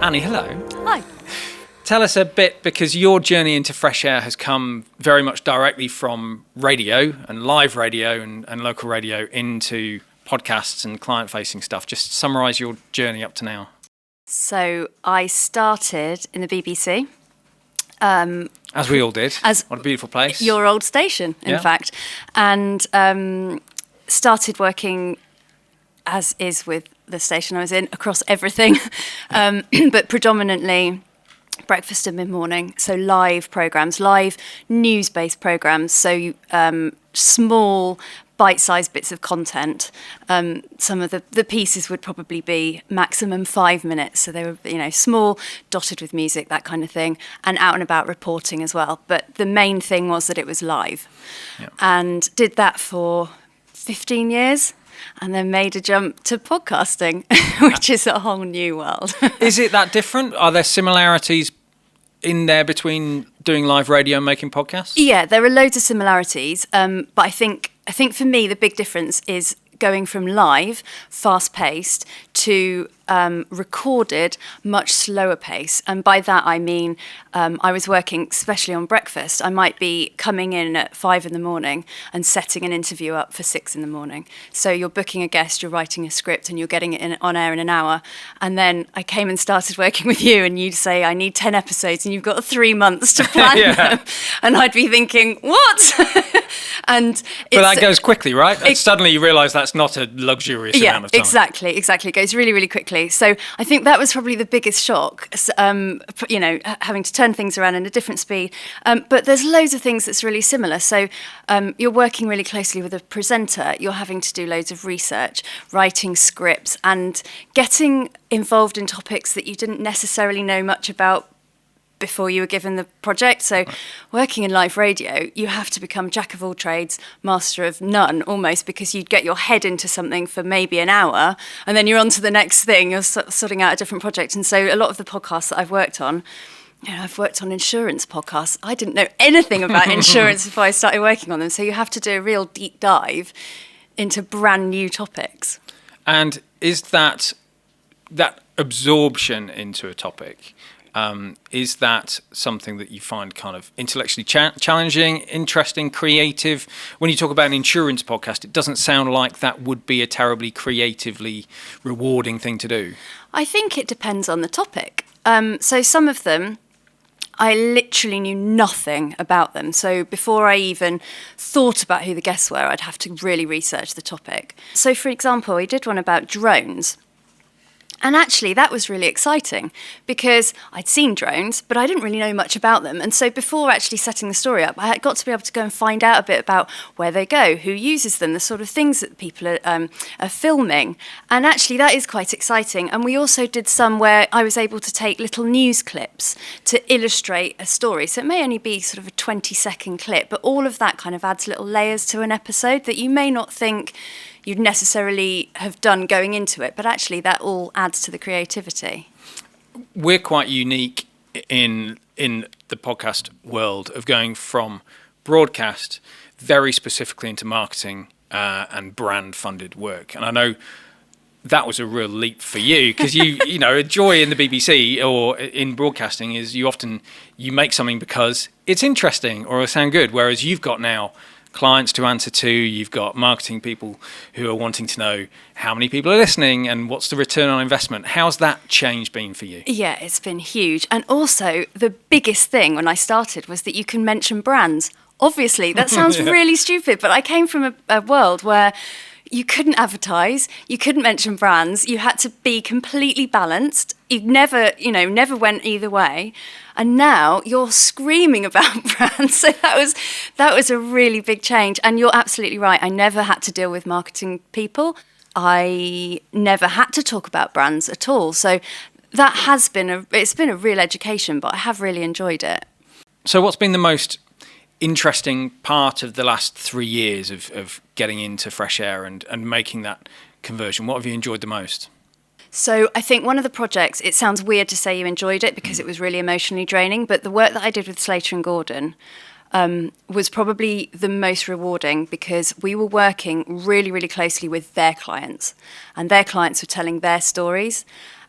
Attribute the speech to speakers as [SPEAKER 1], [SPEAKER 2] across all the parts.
[SPEAKER 1] Annie, hello.
[SPEAKER 2] Hi.
[SPEAKER 1] Tell us a bit, because your journey into fresh air has come very much directly from radio and live radio and local radio into podcasts and client-facing stuff. Just summarise your journey up to now.
[SPEAKER 2] So I started in the BBC.
[SPEAKER 1] As we all did. What a beautiful place.
[SPEAKER 2] Your old station, in fact. And started working, as is with the station I was in, across everything, but predominantly breakfast and mid-morning, so live programmes, live news-based programmes, so small bite-sized bits of content. Some of the pieces would probably be maximum 5 minutes, so they were small, dotted with music, that kind of thing, and out and about reporting as well. But the main thing was that it was live, and did that for 15 years. And then made a jump to podcasting, which is a whole new world.
[SPEAKER 1] Is it that different? Are there similarities in there between doing live radio and making podcasts?
[SPEAKER 2] Yeah, there are loads of similarities. But I think for me, the big difference is going from live, fast-paced, to recorded, much slower pace. And by that, I mean I was working, especially on breakfast. I might be coming in at 5 a.m. and setting an interview up for 6 a.m. So you're booking a guest, you're writing a script, and you're getting it on air in an hour. And then I came and started working with you, and you'd say, I need 10 episodes, and you've got 3 months to plan them. And I'd be thinking, what? But
[SPEAKER 1] that goes quickly, right? Suddenly you realise that's not a luxurious amount of time.
[SPEAKER 2] Exactly. It goes really, really quickly. So I think that was probably the biggest shock, having to turn things around in a different speed. But there's loads of things that's really similar. So you're working really closely with a presenter. You're having to do loads of research, writing scripts, and getting involved in topics that you didn't necessarily know much about before you were given the project. So working in live radio, you have to become jack of all trades, master of none, almost, because you'd get your head into something for maybe an hour, and then you're on to the next thing, you're sorting out a different project. And so a lot of the podcasts that I've worked on, I've worked on insurance podcasts. I didn't know anything about insurance before I started working on them. So you have to do a real deep dive into brand new topics.
[SPEAKER 1] And is that absorption into a topic, is that something that you find kind of intellectually challenging, interesting, creative? When you talk about an insurance podcast, it doesn't sound like that would be a terribly creatively rewarding thing to do.
[SPEAKER 2] I think it depends on the topic. So some of them, I literally knew nothing about them. So before I even thought about who the guests were, I'd have to really research the topic. So for example, we did one about drones. And actually, that was really exciting because I'd seen drones, but I didn't really know much about them. And so before actually setting the story up, I had got to be able to go and find out a bit about where they go, who uses them, the sort of things that people are filming. And actually, that is quite exciting. And we also did some where I was able to take little news clips to illustrate a story. So it may only be sort of a 20-second clip, but all of that kind of adds little layers to an episode that you may not think you'd necessarily have done going into it, but actually that all adds to the creativity.
[SPEAKER 1] We're quite unique in the podcast world of going from broadcast very specifically into marketing and brand-funded work. And I know that was a real leap for you because a joy in the BBC or in broadcasting is you make something because it's interesting or it'll sound good, whereas you've got now clients to answer to, you've got marketing people who are wanting to know how many people are listening and what's the return on investment. How's that change been for you? Yeah,
[SPEAKER 2] it's been huge. And also the biggest thing when I started was that you can mention brands. Obviously, that sounds really stupid, but I came from a world where you couldn't advertise, you couldn't mention brands, you had to be completely balanced. You never went either way. And now you're screaming about brands. So that was a really big change. And you're absolutely right. I never had to deal with marketing people. I never had to talk about brands at all. So that has been a real education, but I have really enjoyed it.
[SPEAKER 1] So what's been the most interesting part of the last 3 years of getting into fresh air and making that conversion? What have you enjoyed the most?
[SPEAKER 2] So I think one of the projects, it sounds weird to say you enjoyed it because it was really emotionally draining, but the work that I did with Slater and Gordon was probably the most rewarding because we were working really, really closely with their clients, and their clients were telling their stories.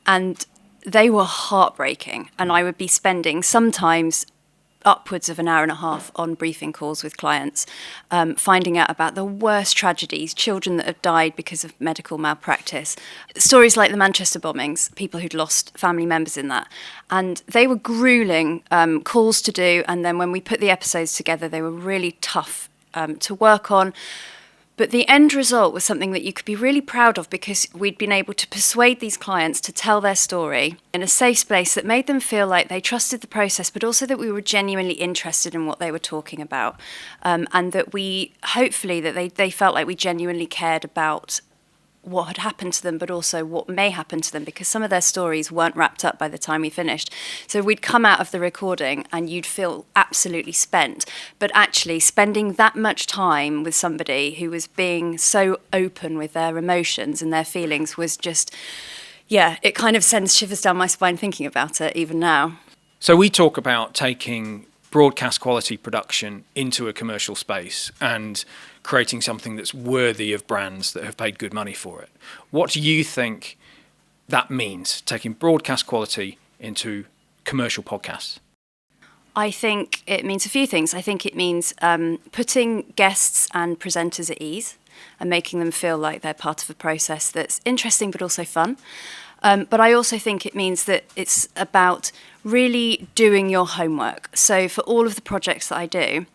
[SPEAKER 2] And they were heartbreaking. And I would be spending sometimes upwards of an hour and a half on briefing calls with clients, finding out about the worst tragedies, children that have died because of medical malpractice, stories like the Manchester bombings, people who'd lost family members in that. And they were grueling calls to do. And then when we put the episodes together, they were really tough to work on. But the end result was something that you could be really proud of, because we'd been able to persuade these clients to tell their story in a safe space that made them feel like they trusted the process, but also that we were genuinely interested in what they were talking about. And that they felt like we genuinely cared about what had happened to them, but also what may happen to them, because some of their stories weren't wrapped up by the time we finished. So we'd come out of the recording and you'd feel absolutely spent. But actually spending that much time with somebody who was being so open with their emotions and their feelings was just, it kind of sends shivers down my spine thinking about it even now.
[SPEAKER 1] So we talk about taking broadcast quality production into a commercial space and creating something that's worthy of brands that have paid good money for it. What do you think that means, taking broadcast quality into commercial podcasts?
[SPEAKER 2] I think it means a few things. I think it means putting guests and presenters at ease and making them feel like they're part of a process that's interesting but also fun. But I also think it means that it's about really doing your homework. So for all of the projects that I do,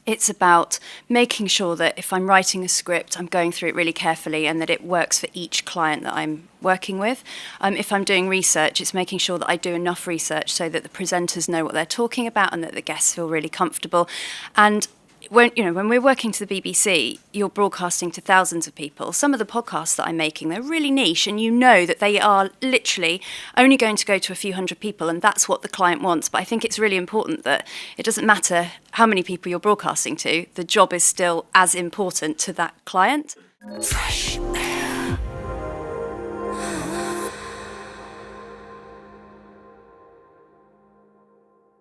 [SPEAKER 2] it's about making sure that if I'm writing a script, I'm going through it really carefully and that it works for each client that I'm working with. If I'm doing research, it's making sure that I do enough research so that the presenters know what they're talking about and that the guests feel really comfortable. And when we're working to the BBC, you're broadcasting to thousands of people. Some of the podcasts that I'm making, they're really niche, and you know that they are literally only going to go to a few hundred people, and that's what the client wants. But I think it's really important that it doesn't matter how many people you're broadcasting to, the job is still as important to that client.
[SPEAKER 3] Fresh.